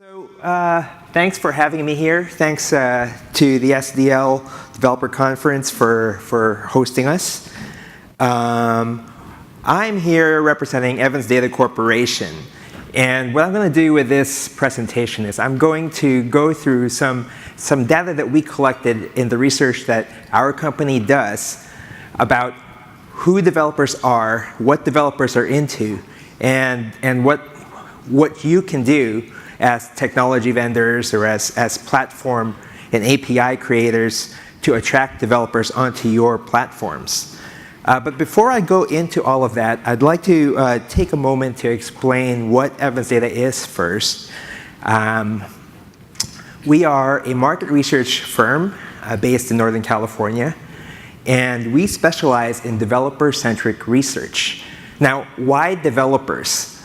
So thanks for having me here. Thanks to the SDL Developer Conference for hosting us. I'm here representing Evans Data Corporation. And what I'm going to do with this presentation is I'm going to go through some data that we collected in the research that our company does about who developers are, what developers are into, and what you can do as technology vendors or as platform and API creators to attract developers onto your platforms. But before I go into all of that, I'd like to take a moment to explain what Evans Data is first. We are a market research firm based in Northern California, and we specialize in developer-centric research. Now, why developers?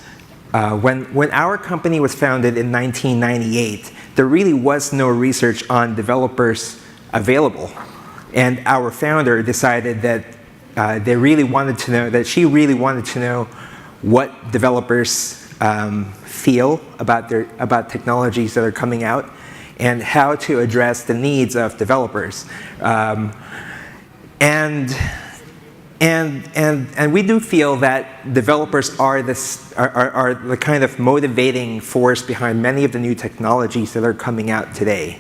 When our company was founded in 1998, there really was no research on developers available. And our founder decided that she really wanted to know what developers feel about technologies that are coming out and how to address the needs of developers. And we do feel that developers are the kind of motivating force behind many of the new technologies that are coming out today.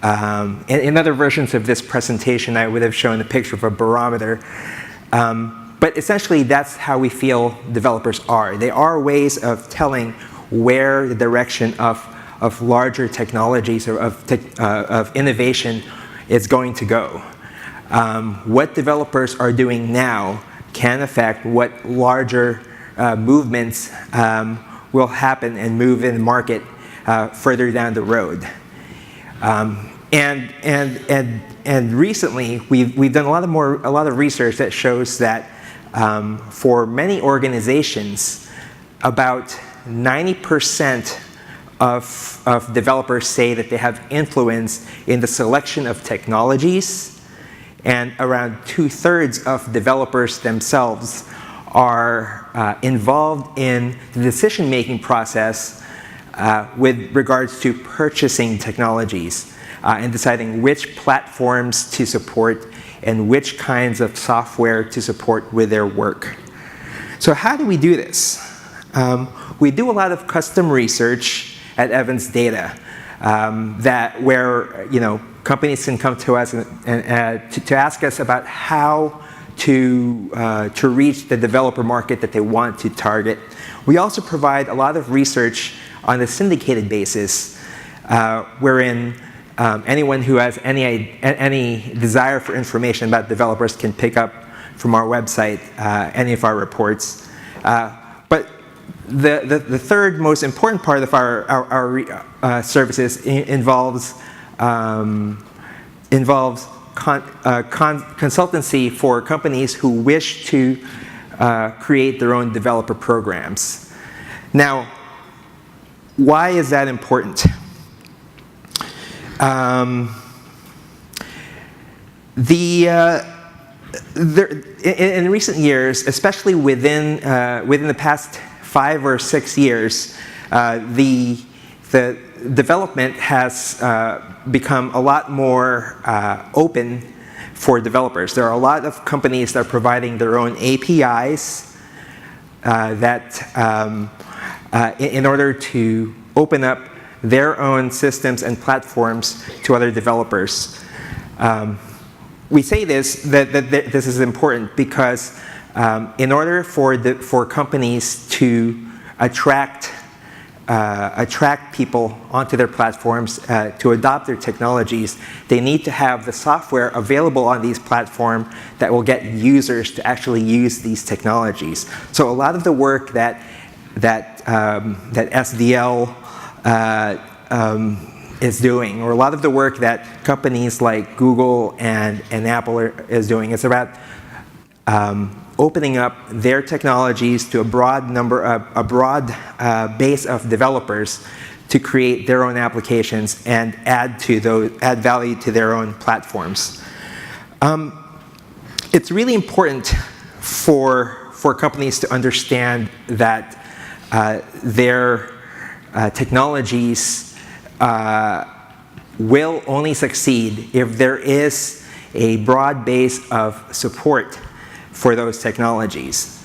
In other versions of this presentation, I would have shown a picture of a barometer. But essentially, that's how we feel developers are. They are ways of telling where the direction of larger technologies or of innovation is going to go. What developers are doing now can affect what larger movements will happen and move in the market further down the road. And recently, we've done a lot of research that shows that for many organizations, about 90% of developers say that they have influence in the selection of technologies. And around 2/3 of developers themselves are involved in the decision-making process with regards to purchasing technologies and deciding which platforms to support and which kinds of software to support with their work. So how do we do this? We do a lot of custom research at Evans Data where companies can come to us and to ask us about how to reach the developer market that they want to target. We also provide a lot of research on a syndicated basis, wherein anyone who has any desire for information about developers can pick up from our website any of our reports. But the third most important part of our services involves consultancy for companies who wish to create their own developer programs. Now, why is that important? In recent years, especially within the past 5 or 6 years, the development has become a lot more open for developers. There are a lot of companies that are providing their own APIs in order to open up their own systems and platforms to other developers. We say that this is important because in order for companies to attract people onto their platforms to adopt their technologies, they need to have the software available on these platforms that will get users to actually use these technologies. So a lot of the work that SDL is doing, or a lot of the work that companies like Google and Apple is doing, is about opening up their technologies to a broad base of developers to create their own applications and add value to their own platforms. It's really important for companies to understand that technologies will only succeed if there is a broad base of support for those technologies.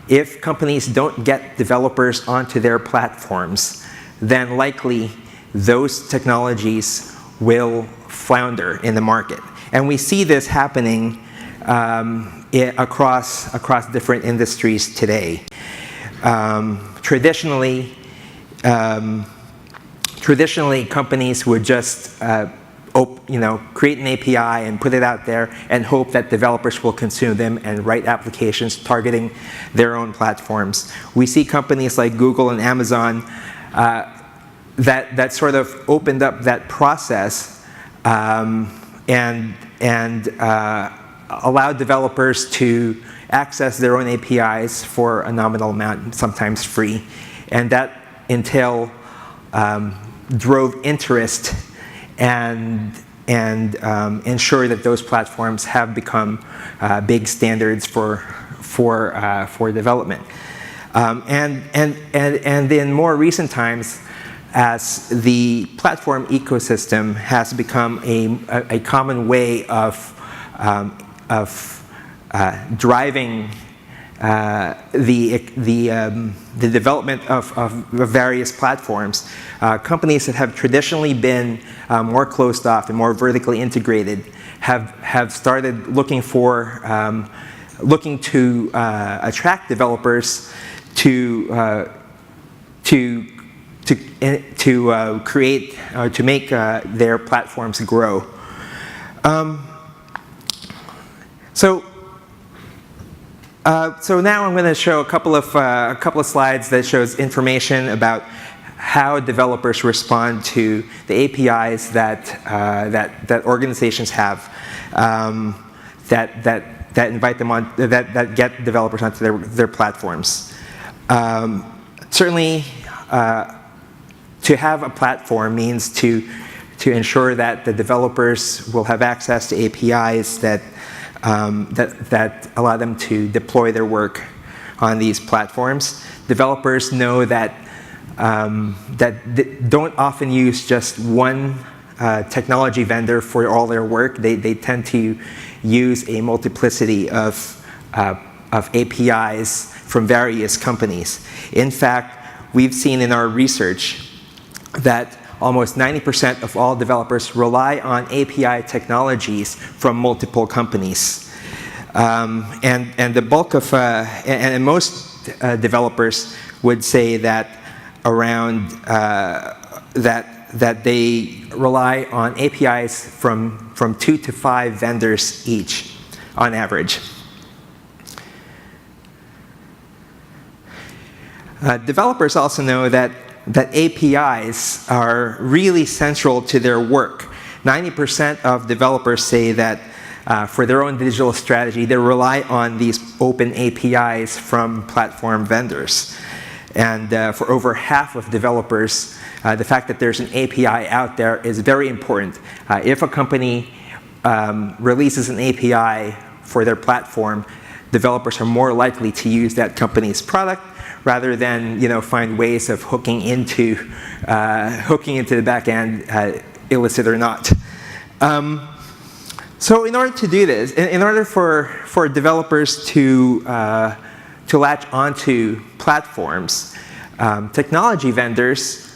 If companies don't get developers onto their platforms, then likely those technologies will flounder in the market. And we see this happening across different industries today. Traditionally, companies would just create an API and put it out there and hope that developers will consume them and write applications targeting their own platforms. We see companies like Google and Amazon that sort of opened up that process and allowed developers to access their own APIs for a nominal amount, sometimes free, and that drove interest and ensure that those platforms have become big standards for development. And in more recent times, as the platform ecosystem has become a common way of driving the development of various platforms, companies that have traditionally been more closed off and more vertically integrated have started looking to attract developers to create to make their platforms grow. So now I'm going to show a couple of slides that shows information about how developers respond to the APIs that organizations have that invite them on that get developers onto their platforms. Certainly, to have a platform means to ensure that the developers will have access to APIs that allow them to deploy their work on these platforms. Developers know that don't often use just one technology vendor for all their work. They tend to use a multiplicity of APIs from various companies. In fact, we've seen in our research that almost 90% of all developers rely on API technologies from multiple companies. And the bulk of, and most developers would say that around, that they rely on APIs from 2 to 5 vendors each on average. Developers also know that APIs are really central to their work. 90% of developers say that for their own digital strategy, they rely on these open APIs from platform vendors. And for over half of developers, the fact that there's an API out there is very important. If a company releases an API for their platform, developers are more likely to use that company's product rather than find ways of hooking into the back end, illicit or not. So in order to do this, in order for developers to latch onto platforms, technology vendors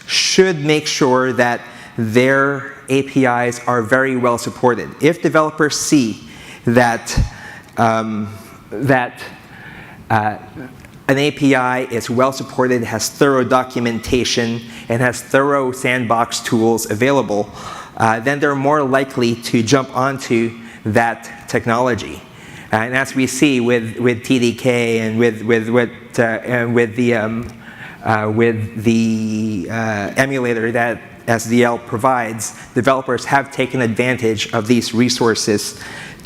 should make sure that their APIs are very well supported. If developers see that an API is well supported, has thorough documentation, and has thorough sandbox tools available, then they're more likely to jump onto that technology. And as we see with TDK and with the emulator that SDL provides, developers have taken advantage of these resources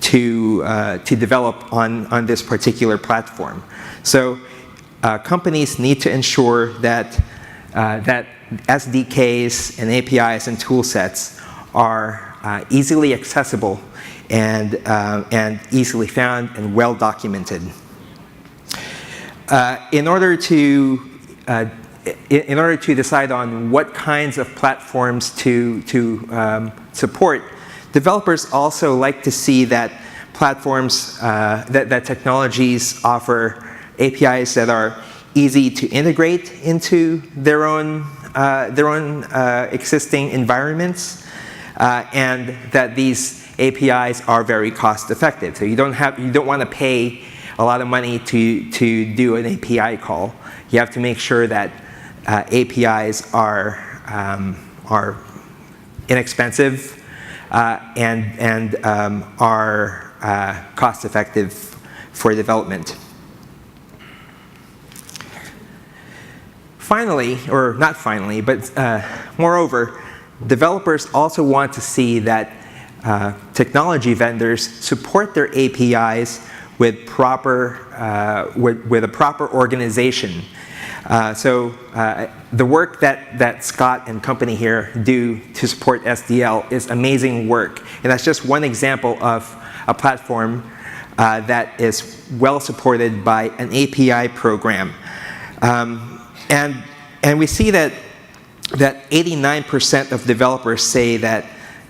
to develop on this particular platform. So companies need to ensure that SDKs and APIs and tool sets are easily accessible and easily found and well documented. In order to decide on what kinds of platforms to support, developers also like to see that platforms, that technologies offer APIs that are easy to integrate into their own existing environments, and that these APIs are very cost effective. So you don't want to pay a lot of money to do an API call. You have to make sure that APIs are inexpensive and are cost effective for development. Finally, or not finally, but moreover, developers also want to see that technology vendors support their APIs with a proper organization. So the work that Scott and company here do to support SDL is amazing work. And that's just one example of a platform that is well supported by an API program. And we see that 89% of developers say that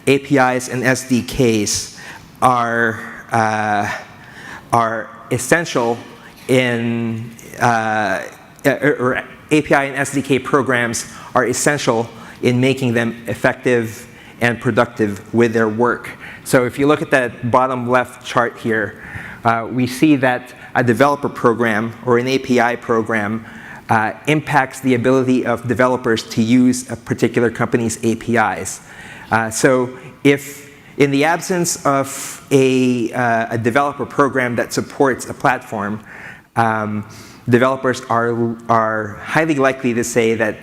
APIs and SDKs are essential in or API and SDK programs are essential in making them effective and productive with their work. So if you look at that bottom left chart here, we see that a developer program or an API program impacts the ability of developers to use a particular company's APIs. So if in the absence of a developer program that supports a platform, developers are highly likely to say that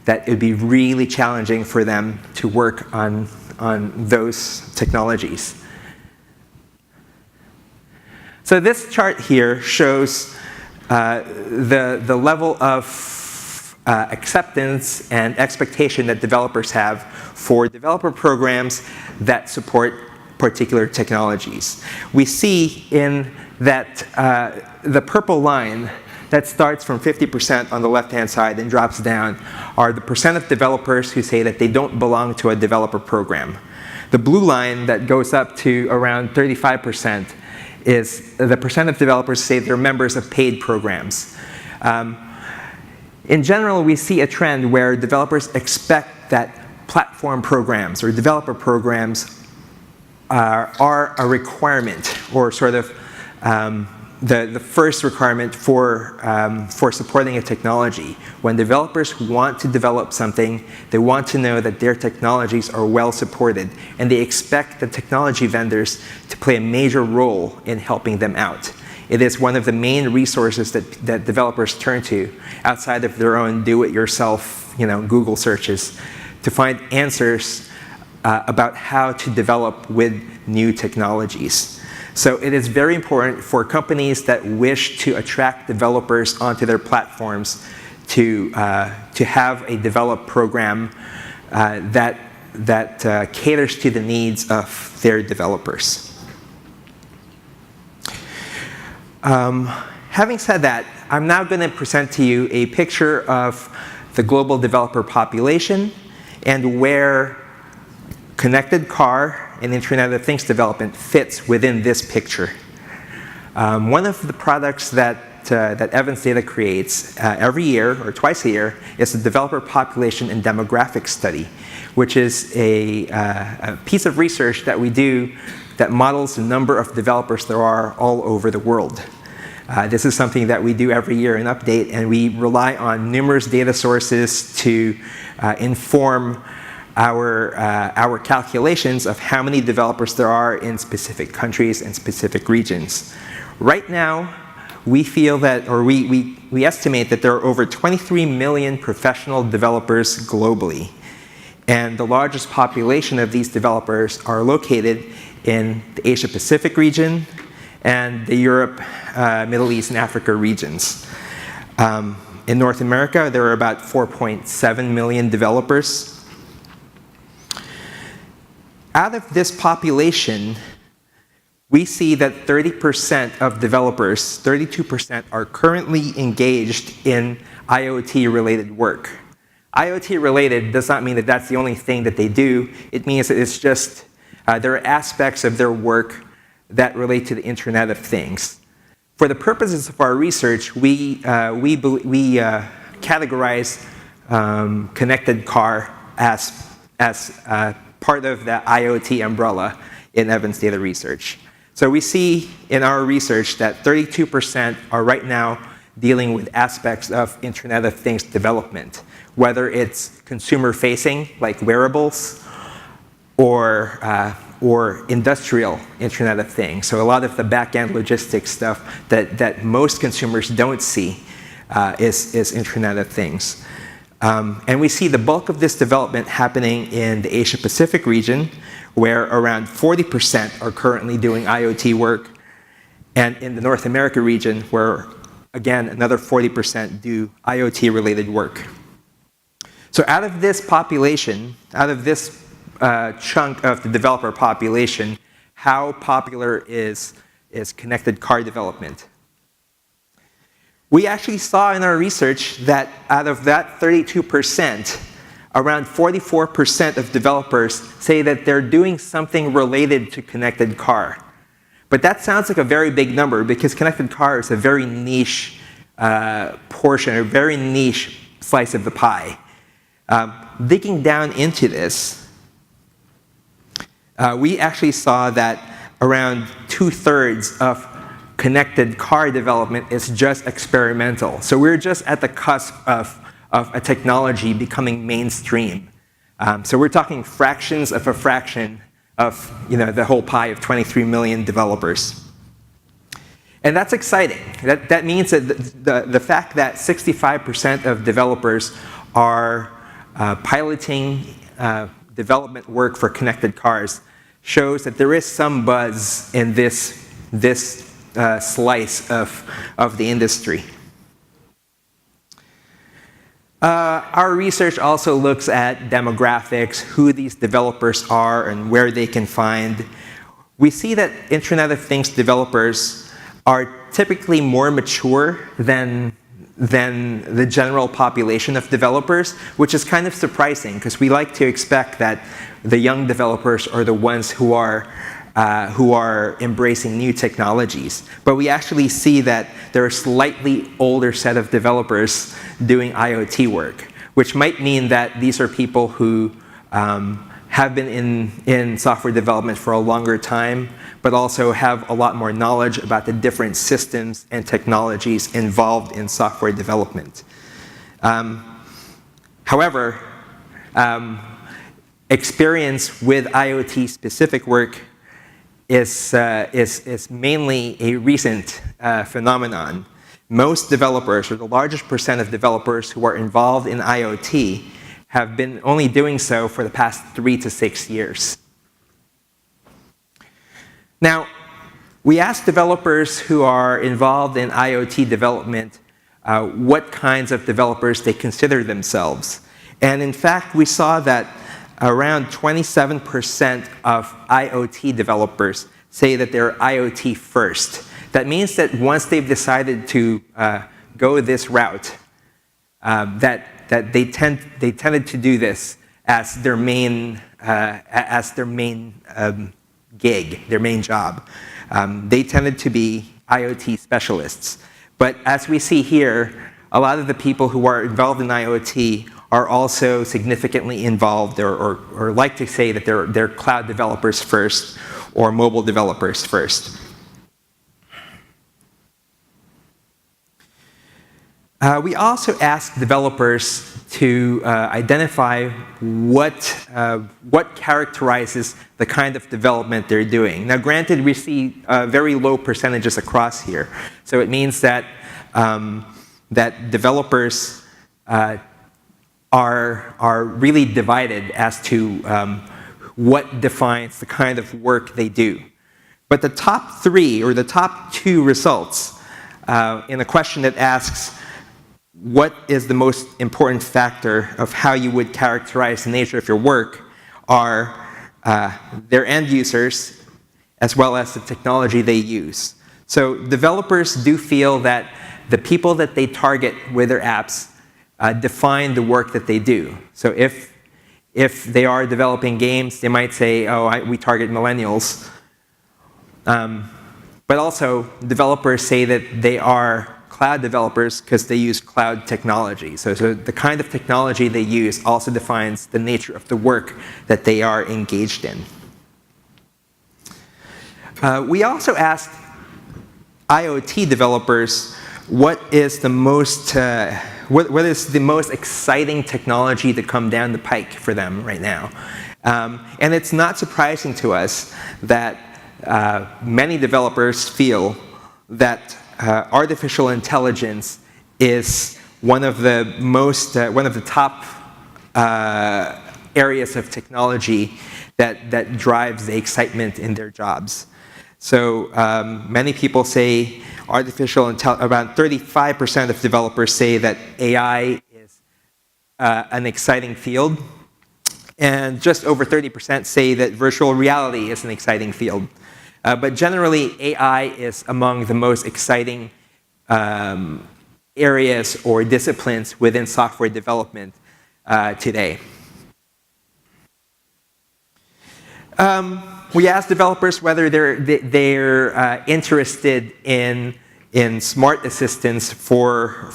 it would be really challenging for them to work on those technologies. So this chart here shows the level of acceptance and expectation that developers have for developer programs that support particular technologies. We see in that the purple line that starts from 50% on the left-hand side and drops down are the percent of developers who say that they don't belong to a developer program. The blue line that goes up to around 35% is the percent of developers who say they're members of paid programs. In general, we see a trend where developers expect that platform programs or developer programs are a requirement, or sort of the first requirement for supporting a technology. When developers want to develop something, they want to know that their technologies are well supported, and they expect the technology vendors to play a major role in helping them out. It is one of the main resources that developers turn to outside of their own do-it-yourself, Google searches, to find answers about how to develop with new technologies. So it is very important for companies that wish to attract developers onto their platforms to have a developed program that caters to the needs of their developers. Having said that, I'm now going to present to you a picture of the global developer population and where connected car and Internet of Things development fits within this picture. One of the products that Evans Data creates every year or twice a year is a developer population and demographics study, which is a piece of research that we do that models the number of developers there are all over the world. This is something that we do every year and update, and we rely on numerous data sources to inform our calculations of how many developers there are in specific countries and specific regions. Right now, we feel that, or we estimate that there are over 23 million professional developers globally. And the largest population of these developers are located in the Asia-Pacific region and the Europe, Middle East, and Africa regions. In North America, there are about 4.7 million developers. Out of this population, we see that 30% of developers, 32%, are currently engaged in IoT-related work. IoT-related does not mean that that's the only thing that they do. It means that it's just, there are aspects of their work that relate to the Internet of Things. For the purposes of our research, we categorize connected car as part of the IoT umbrella in Evans Data Research. So we see in our research that 32% are right now dealing with aspects of Internet of Things development, whether it's consumer-facing, like wearables, or industrial Internet of Things. So a lot of the back-end logistics stuff that most consumers don't see is Internet of Things. And we see the bulk of this development happening in the Asia-Pacific region, where around 40% are currently doing IoT work, and in the North America region, where, again, another 40% do IoT-related work. So out of this population, out of this chunk of the developer population, how popular is connected car development? We actually saw in our research that out of that 32%, around 44% of developers say that they're doing something related to connected car. But that sounds like a very big number because connected car is a very niche portion, a very niche slice of the pie. Digging down into this, we actually saw that around 2/3 of connected car development is just experimental. So we're just at the cusp of a technology becoming mainstream. So we're talking fractions of a fraction of the whole pie of 23 million developers. And that's exciting. That means that the fact that 65% of developers are piloting development work for connected cars shows that there is some buzz in this slice of the industry. Our research also looks at demographics, who these developers are and where they can find. We see that Internet of Things developers are typically more mature than the general population of developers, which is kind of surprising because we like to expect that the young developers are the ones who are embracing new technologies. But we actually see that there are a slightly older set of developers doing IoT work, which might mean that these are people who have been in software development for a longer time, but also have a lot more knowledge about the different systems and technologies involved in software development. However, experience with IoT-specific work is mainly a recent phenomenon. Most developers, or the largest percent of developers who are involved in IoT, have been only doing so for the past 3 to 6 years. Now, we asked developers who are involved in IoT development what kinds of developers they consider themselves. And in fact, we saw that around 27% of IoT developers say that they're IoT first. That means that once they've decided to go this route, that they tended to do this as their main gig, their main job. They tended to be IoT specialists. But as we see here, a lot of the people who are involved in IoT are also significantly involved, or like to say that they're cloud developers first, or mobile developers first. We also asked developers to identify what characterizes the kind of development they're doing. Now, granted, we see very low percentages across here. So it means that, that developers are really divided as to what defines the kind of work they do. But the top 3 or the top 2 results in a question that asks, what is the most important factor of how you would characterize the nature of your work, are their end users as well as the technology they use. So developers do feel that the people that they target with their apps define the work that they do. So if they are developing games, they might say, oh, we target millennials. But also, developers say that they are cloud developers because they use cloud technology. So the kind of technology they use also defines the nature of the work that they are engaged in. We also asked IoT developers what is the most exciting technology to come down the pike for them right now. And it's not surprising to us that many developers feel that artificial intelligence is one of the top areas of technology that drives the excitement in their jobs. So many people say about 35% of developers say that AI is an exciting field, and just over 30% say that virtual reality is an exciting field. But generally, AI is among the most exciting areas or disciplines within software development today. We asked developers whether they're interested in smart assistants for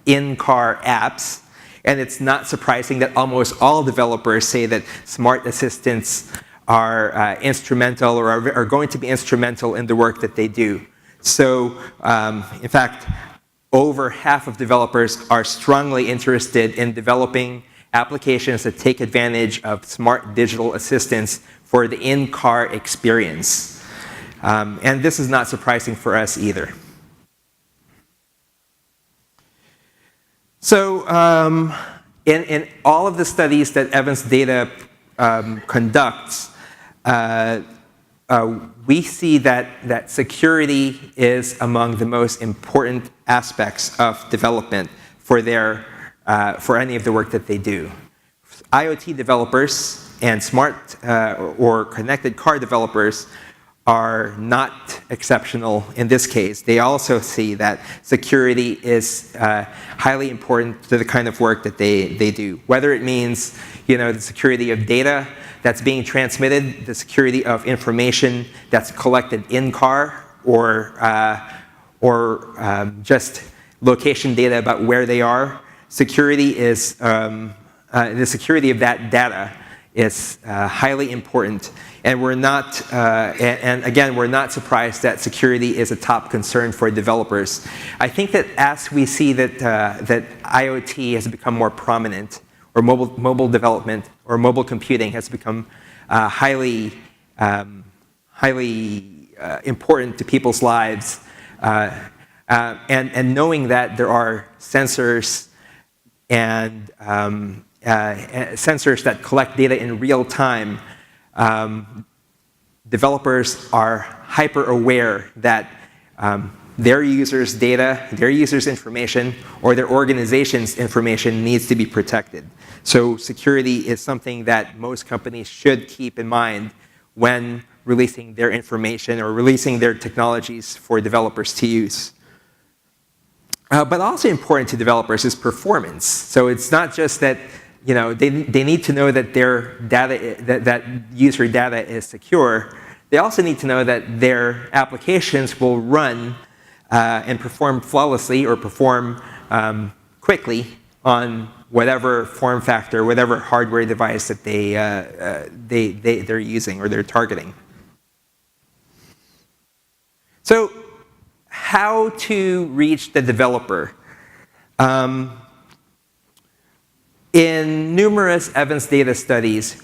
in-car apps. And it's not surprising that almost all developers say that smart assistants are instrumental or are going to be instrumental in the work that they do. So, in fact, over half of developers are strongly interested in developing applications that take advantage of smart digital assistants for the in-car experience. And this is not surprising for us either. So, in all of the studies that Evans Data conducts, we see that security is among the most important aspects of development for any of the work that they do. IoT developers and smart or connected car developers are not exceptional in this case. They also see that security is highly important to the kind of work that they do. Whether it means, the security of data that's being transmitted, the security of information that's collected in car, or just location data about where they are. Security is the security of that data is highly important, and we're not. And again, we're not surprised that security is a top concern for developers. I think that as we see that IoT has become more prominent, or mobile development or mobile computing has become highly important to people's lives, and knowing that there are sensors and sensors that collect data in real time, developers are hyper aware that their users' data, their users' information, or their organization's information needs to be protected. So security is something that most companies should keep in mind when releasing their information or releasing their technologies for developers to use. But also important to developers is performance. So it's not just that they need to know that their data, that user data is secure. They also need to know that their applications will run and perform flawlessly or perform quickly on whatever form factor, whatever hardware device that they're using or they're targeting. So, how to reach the developer? In numerous Evans Data studies,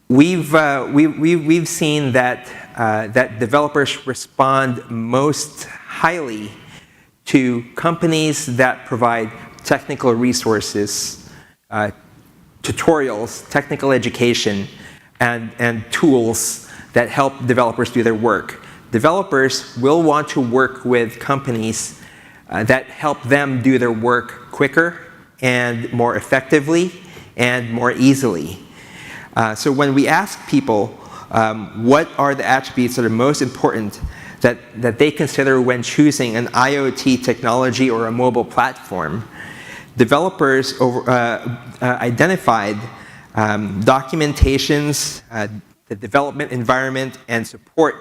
we've seen that developers respond most highly to companies that provide technical resources, tutorials, technical education, and tools that help developers do their work. Developers will want to work with companies that help them do their work quicker and more effectively and more easily. So when we ask people what are the attributes that are most important that they consider when choosing an IoT technology or a mobile platform, developers identified documentations, the development environment, and support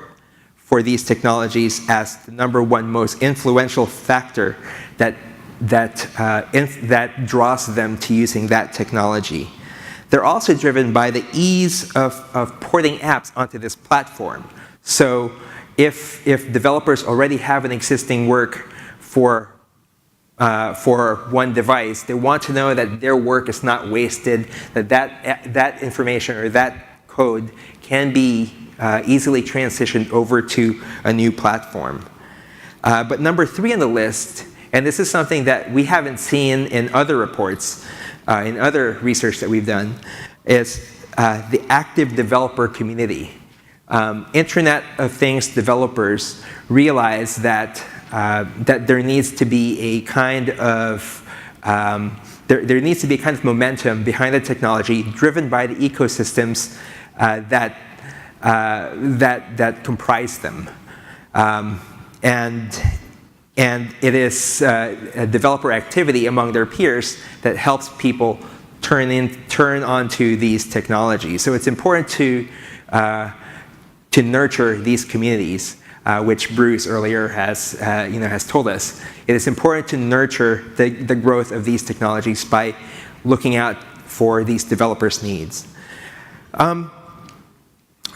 for these technologies as the #1 most influential factor that draws them to using that technology. They're also driven by the ease of porting apps onto this platform. So if developers already have an existing work for one device, they want to know that their work is not wasted, that information or that code can be easily transitioned over to a new platform. But #3 on the list, and this is something that we haven't seen in other reports, in other research that we've done, is the active developer community. Internet of Things developers realize that there needs to be a kind of momentum behind the technology, driven by the ecosystems that comprise them, and it is a developer activity among their peers that helps people turn onto these technologies. So it's important to nurture these communities, which Bruce earlier has told us. It is important to nurture the growth of these technologies by looking out for these developers' needs.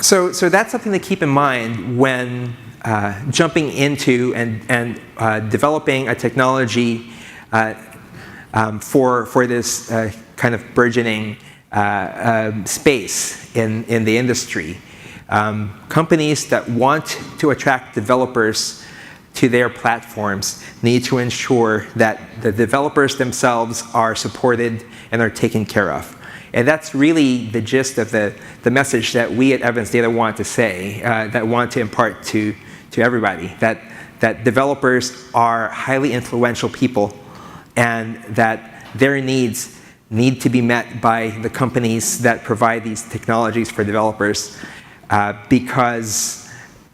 So that's something to keep in mind when jumping into and developing a technology for this kind of burgeoning space in the industry. Companies that want to attract developers to their platforms need to ensure that the developers themselves are supported and are taken care of. And that's really the gist of the message that we at Evans Data want to say, that want to impart to everybody, that developers are highly influential people and that their needs need to be met by the companies that provide these technologies for developers, because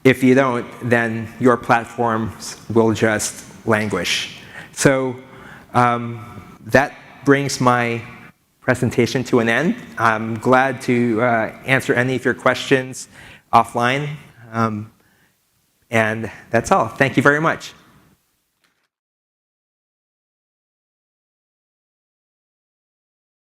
if you don't, then your platforms will just languish. So that brings my presentation to an end. I'm glad to answer any of your questions offline. And that's all. Thank you very much.